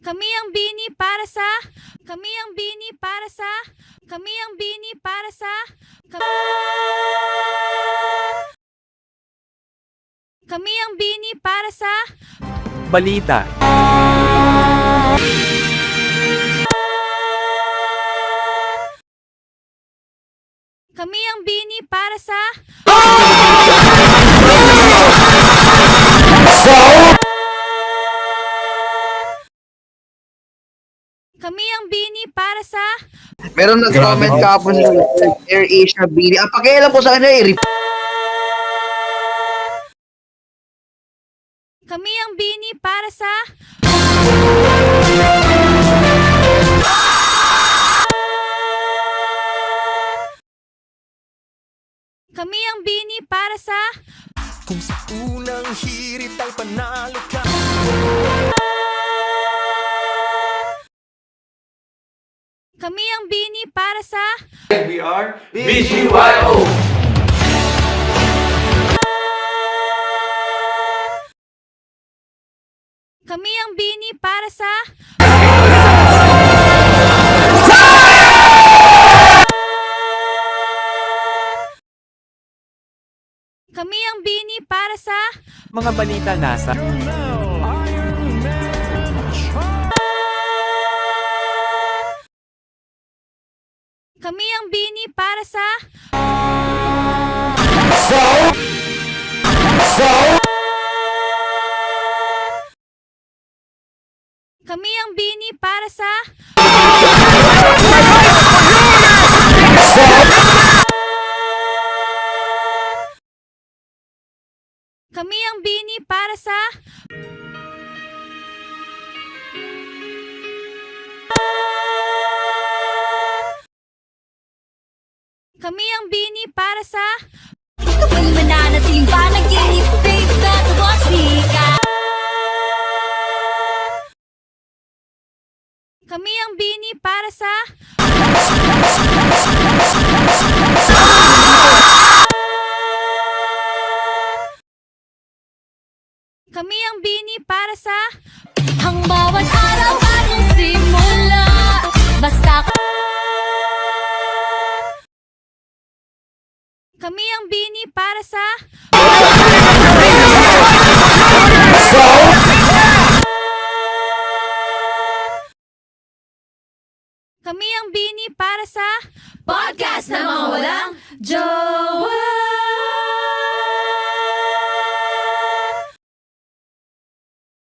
Kami ang bini para sa Kami ang bini para sa Kami ang bini para sa Kami ang bini para sa Balita. Kami ang bini para sa Kami ang bini para sa Meron nag-comment kahapon sa AirAsia Bini. Ang pakialam ko sa kanya Kami ang bini para sa Kami ang bini para sa Kung sa unang hirit ay panalo ka. Kami ang bini para sa We are BGYO. Kami ang bini para sa Kami ang bini para sa Mga balita nasa Kami ang bini para sa Kami ang bini para sa Kami ang bini para sa Kami ang bini para sa Kapag mananating pa nag-iipig na tuwag ka. Kami ang bini para sa Kami ang bini para sa Ang bawat araw anong simula. Basta Kami ang bini para sa Kami ang bini para sa podcast na mga walang jowa.